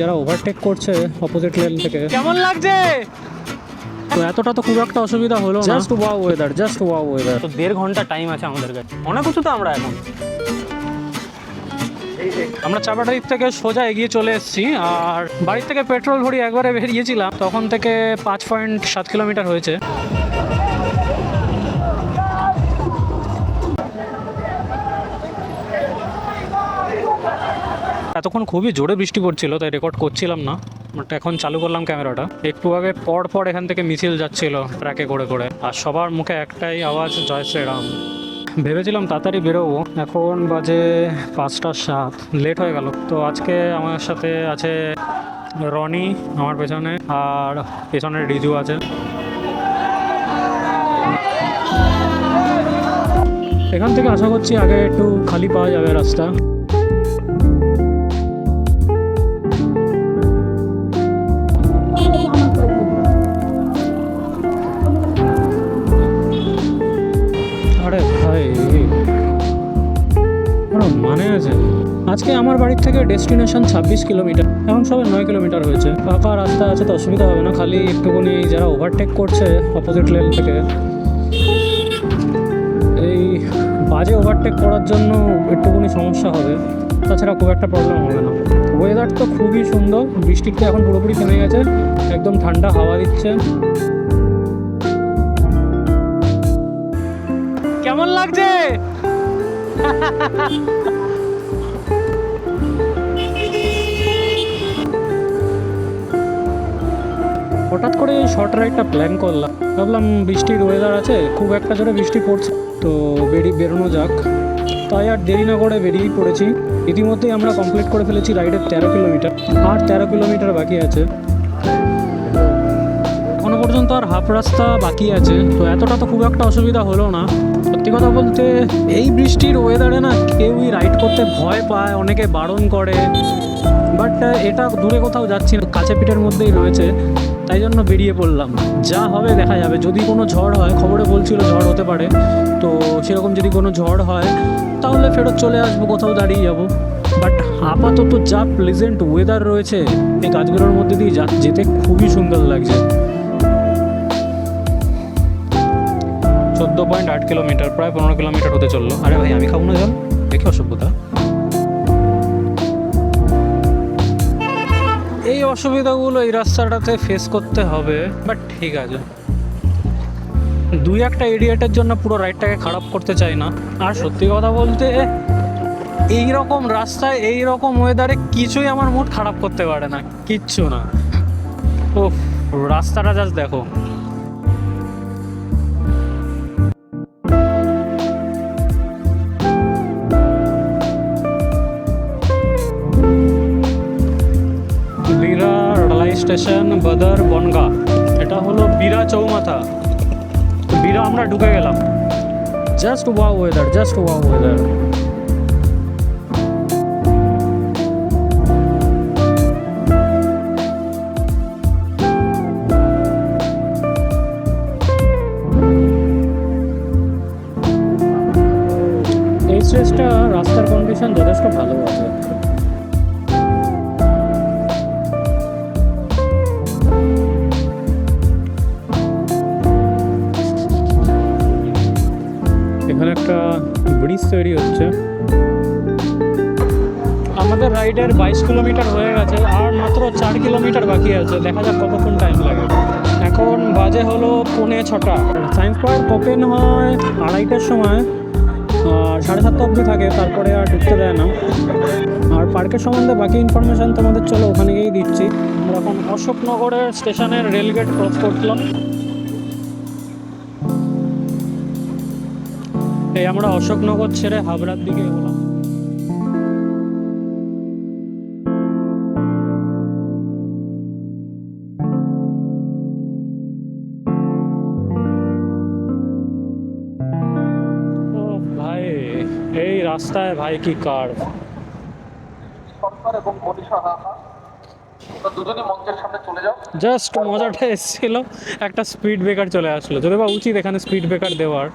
যারা ওভারটেক করছে opposite lane থেকে কেমন লাগছে? তো এতটা তো খুব একটা অসুবিধা হলো না। Just wow weather, just wow weather. তো 1.5 ঘন্টা টাইম আছে আমাদের কাছে। অনেক কিছু তো আমরা এখন আমরা চাপাটারির থেকে সোজা এগিয়ে চলে এসেছি। আর বাড়ির থেকে পেট্রোল ভরি একবারে বেরিয়েছিলাম, তখন থেকে 5.7 কিলোমিটার হয়েছে। এতক্ষণ খুবই জোরে বৃষ্টি পড়ছিল, তাই রেকর্ড করছিলাম না, বাট এখন চালু করলাম ক্যামেরাটা। একটু আগে পর এখান থেকে মিছিল যাচ্ছিল ট্র্যাকে করে করে, আর সবার মুখে একটাই আওয়াজ, জয় শ্রীরাম। ভেবেছিলাম তাড়াতাড়ি বেরোবো, এখন বাজে 5:07, লেট হয়ে গেল। তো আজকে আমার সাথে আছে রনি আমার পেছনে, আর পেছনে রিজু আছে। এখান থেকে আশা করছি আগে একটু খালি পাওয়া যাবে রাস্তা। আরে ভাই, মানে আছে। আজকে আমার বাড়ির থেকে ডেস্টিনেশন 26 কিলোমিটার, এখন সবে 9 কিলোমিটার হয়েছে। ফাঁকা রাস্তা আছে তো অসুবিধা হবে না, খালি একটুখানি যারা ওভারটেক করছে অপোজিট লেন থেকে, এই বাজে ওভারটেক করার জন্য একটুখানি সমস্যা হবে, তাছাড়া খুব একটা প্রবলেম হবে না। ওয়েদার তো খুবই সুন্দর, বৃষ্টিটা এখন পুরোপুরি থেমে গেছে, একদম ঠান্ডা হাওয়া দিচ্ছে। কেমন লাগছে? হঠাৎ করে এই শর্ট রাইডটা প্ল্যান করলাম, ভাবলাম বৃষ্টির ওয়েদার আছে, খুব একটা জোরে বৃষ্টি পড়ছে, তো বেরোনো যাক। তাই আর দেরি না করে বেরিয়েই পড়েছি। ইতিমধ্যেই আমরা কমপ্লিট করে ফেলেছি রাইডের 13 কিলোমিটার, আর 13 কিলোমিটার বাকি আছে। এখনো পর্যন্ত আর হাফ রাস্তা বাকি আছে, তো এতটা তো খুব একটা অসুবিধা হলো না। সত্যি কথা বলতে এই বৃষ্টির ওয়েদারে না কেউই রাইড করতে ভয় পায়, অনেকে বারণ করে, বাট এটা দূরে কোথাও যাচ্ছি না, কাছে পিঠের মধ্যেই রয়েছে, তাই জন্য বেরিয়ে পড়লাম। যা হবে দেখা যাবে, যদি কোনো ঝড় হয়, খবরে বলছিল ঝড় হতে পারে, তো সেরকম যদি কোনো ঝড় হয় তাহলে ফেরত চলে আসবো, কোথাও দাঁড়িয়ে যাবো। বাট আপাতত যা প্লেজেন্ট ওয়েদার রয়েছে, এই গাছগুলোর মধ্যে দিয়ে যেতে খুবই সুন্দর লাগছে। 14.8 কিলোমিটার, প্রায় 15 কিলোমিটার হতে চললো। আরে ভাই, আমি খাবো না জল, দেখি অসভ্যতা। এই অসুবিধাগুলো এই রাস্তাটাতে ফেস করতে হবে, বাট ঠিক আছে। 2-1টা ইডিয়েটের জন্য পুরো রাইডটাকে খারাপ করতে চাই না। আর সত্যি কথা বলতে এই রকম রাস্তায় এই রকম ওয়েদারে কিছুই আমার মুড খারাপ করতে পারে না, কিচ্ছু না। ও রাস্তাটা জাস্ট দেখো। বিরা রেলওয়ে স্টেশন, বদর বনগা, এটা হলো বিরা চৌমাথা। বিরা আমরা ঢুকে গেলাম। Just wow weather, just wow weather. এই স্টেজটা রাস্তার কন্ডিশন যথেষ্ট ভালো আছে। এখানে একটা ব্রিজ তৈরি হচ্ছে। আমাদের রাইডের 22 কিলোমিটার হয়ে গেছে, আর মাত্র 4 কিলোমিটার বাকি আছে। দেখা যাক কতক্ষণ টাইম লাগে। এখন বাজে হলো 5:45। সায়েন্স পার্ক ওপেন হয় 2:30টার সময়, আর 7:30 অবধি থাকে, তারপরে আর ঢুকতে দেয় না। আর পার্কের সম্বন্ধে বাকি ইনফরমেশান তোমাদের চলো ওখানে গিয়েই দিচ্ছি। আমরা এখন অশোকনগরের স্টেশনের রেলগেট ক্রস করলাম। এই আমরা অশোকনগর ছেড়ে হাবড়ার দিকে এগোলাম। ও ভাই, এই রাস্তায় ভাই কি কার! জাস্ট মজাটা এসেছিল, একটা স্পিড ব্রেকার চলে আসলো। যদি বা উচিত এখানে স্পিড ব্রেকার দেওয়ার,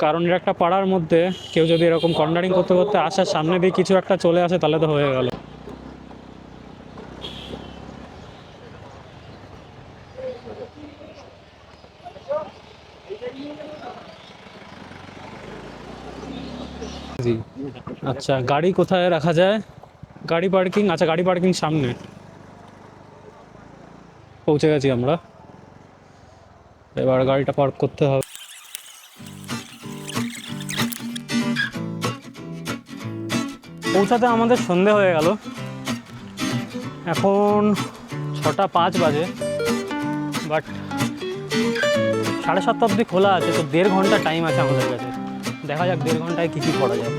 কারণ এটা একটা পাড়ার মধ্যে, কেউ যদি এরকম কর্নারিং করতে করতে আসার সামনে দিয়ে কিছু একটা চলে আসে তাহলে তো হয়ে গেল। ইজি। আচ্ছা, গাড়ি কোথায় রাখা যায়? গাড়ি পার্কিং, আচ্ছা গাড়ি পার্কিং সামনে। পৌঁছে গেছি আমরা, এবার গাড়িটা পার্ক করতে হবে। পৌঁছাতে আমাদের সন্ধে হয়ে গেল, এখন 6:05 বাজে, বাট 7:30 অবধি খোলা আছে, তো 1.5 ঘন্টা টাইম আছে আমাদের কাছে। দেখা যাক 1.5 ঘন্টায় কী কী করা যায়।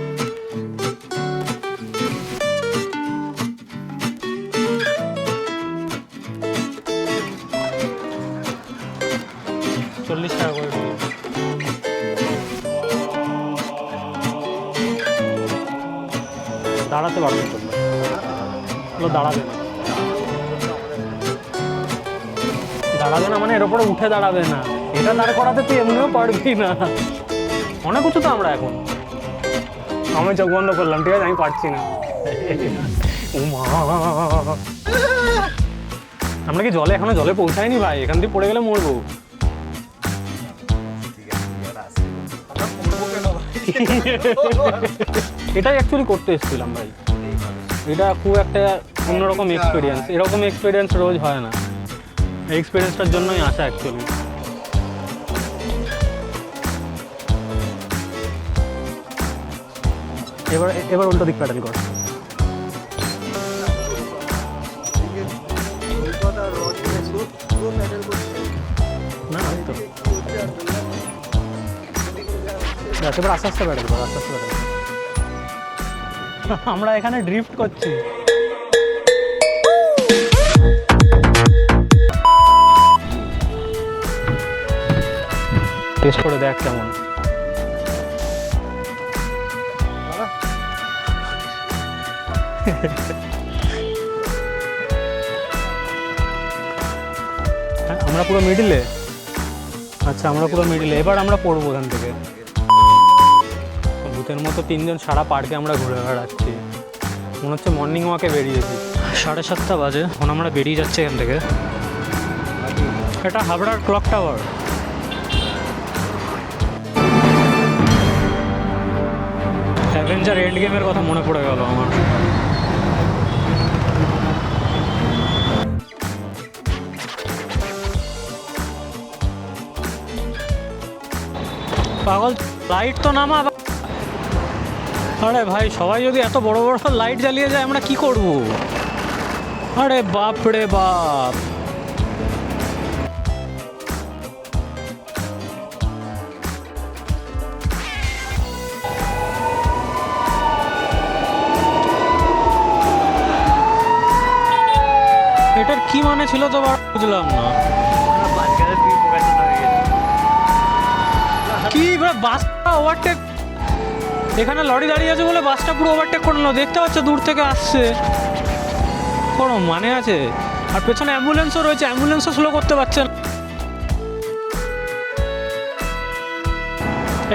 40 টাকা করে টিকিট। দাঁড়াতে পারবে তোমরা, দাঁড়াবে না, দাঁড়াবে না মানে এর ওপরে উঠে দাঁড়াবে না, এটা দাঁড় করাতে তুই এমনিও পারবি না, অনেক উঁচু তো আমরা এখন। আমি চোখ বন্ধ করলাম, ঠিক আছে, আমি পারছি না। আমরা কি জলে এখনো জলে পৌঁছায়নি ভাই, এখান থেকে পড়ে গেলে মরবো। এটাই অ্যাকচুয়ালি করতে এসেছিলাম ভাই, এটা খুব একটা অন্যরকম এক্সপিরিয়েন্স, এরকম এক্সপিরিয়েন্স রোজ হয় না, এই এক্সপিরিয়েন্সটার জন্যই আসা অ্যাকচুয়ালি। এবার এবার উল্টো দিক প্যাডেল কর। না তো এবার আস্তে আস্তে প্যাডেল কর, আস্তে আস্তে প্যাডেল। আমরা এখানে ড্রিফট করছি। টেস্ট করে দেখ কেমন। আমরা পুরো মিডিলে, আচ্ছা আমরা পুরো মিডিলে, এবার আমরা পড়বো ওখান থেকে। ভূতের মতো 3 জন সারা পার্কে আমরা ঘুরে বেড়াচ্ছি, মনে হচ্ছে মর্নিং ওয়াকে বেরিয়েছি। 7:30 বাজে, এখন আমরা বেরিয়ে যাচ্ছি এখান থেকে। এটা হাবড়ার ক্লক টাওয়ার। অ্যাভেঞ্জার এন্ড গেমের কথা মনে পড়ে গেল আমার। পাগল, লাইট তো নামা। আরে ভাই, সবাই যদি এত বড় বড় লাইট জ্বালিয়ে যায় আমরা কি করব? আরে বাপ রে বাপ। এটার কি মানে ছিল তো বুঝলাম না। কি বাসটা ওভারটেক, এখানে লরি দাঁড়িয়ে আছে বলে বাসটা পুরো ওভারটেক করে নিল, দেখতে পাচ্ছ দূর থেকে আসছে, কোনো মানে আছে? আর পেছনে অ্যাম্বুলেন্সও রয়েছে, অ্যাম্বুলেন্সও স্লো করতে পারছে না।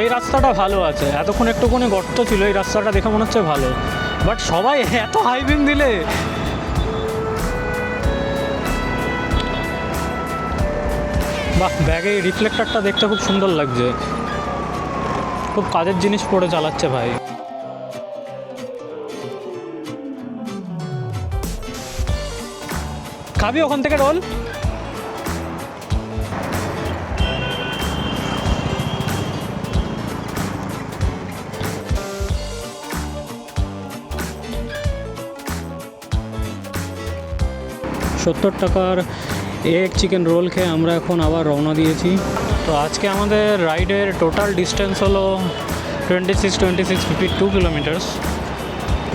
এই রাস্তাটা ভালো আছে, এতক্ষণ একটুখানি গর্ত ছিল, এই রাস্তাটা দেখে মনে হচ্ছে ভালো, বাট সবাই এত হাই বিম দিলে। বাহ, ব্যাগে রিফ্লেক্টরটা দেখতে খুব সুন্দর লাগছে, খুব কাজের জিনিস পরে চালাচ্ছে ভাই। খাবি ওখান থেকে রোল? 70 টাকার এগ চিকেন রোল খেয়ে আমরা এখন আবার রওনা দিয়েছি। তো আজকে আমাদের রাইডের টোটাল ডিস্টেন্স হলো 52 কিলোমিটার্স,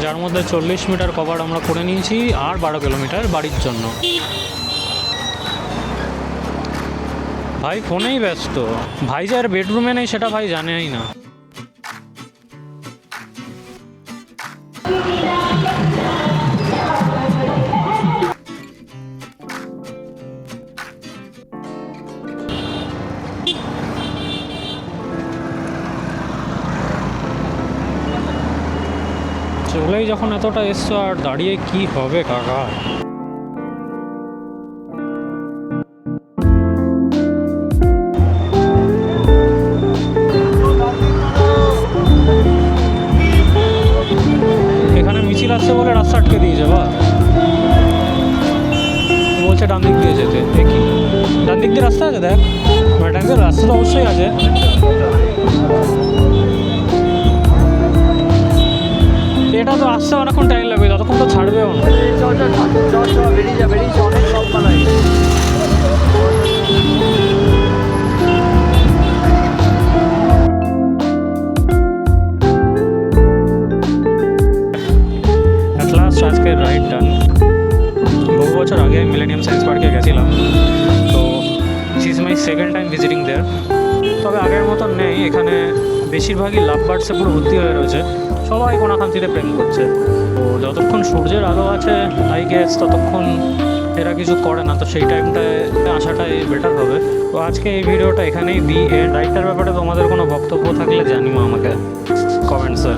যার মধ্যে 40 মিটার কভার আমরা করে নিয়েছি আর 12 কিলোমিটার বাড়ির জন্য। ভাই ফোনেই ব্যস্ত, ভাই যে আর বেডরুমে নেই সেটা ভাই জানেই না। চলেই যখন এতটা এসছো আর দাঁড়িয়ে কি হবে কাকা। আসছে বলে রাস্তা আটকে দিয়েছে বা বলছে ডান দিক দিয়ে যেতে দেখি ডান দিক দিয়ে রাস্তা আছে দেখ ডান দিকে রাস্তা তো অবশ্যই আছে এটা তো আসতে অনেকক্ষণ টাইম লাগবে ততক্ষণ তো ছাড়বেও না বেরিয়ে যা অনেক সব পালাই অ্যাট লাস্ট আজকে রাইড ডান বহু বছর আগে আমি মিলেনিয়াম সায়েন্স পার্কে গেছিলাম তো this is my second time visiting there তবে আগের মতন নেই এখানে বেশিরভাগই লাভ বার্ডসে পুরো ভর্তি হয়ে রয়েছে সবাই কোনাখান্তিতে প্রেম করছে তো যতক্ষণ সূর্যের আলো আছে আই গেস ততক্ষণ এরা কিছু করে না তো সেই টাইমটায় আসাটাই বেটার হবে তো আজকে এই ভিডিওটা এখানেই দিই রাইডটার ব্যাপারে তোমাদের কোনো বক্তব্য থাকলে জানিও আমাকে কমেন্টসে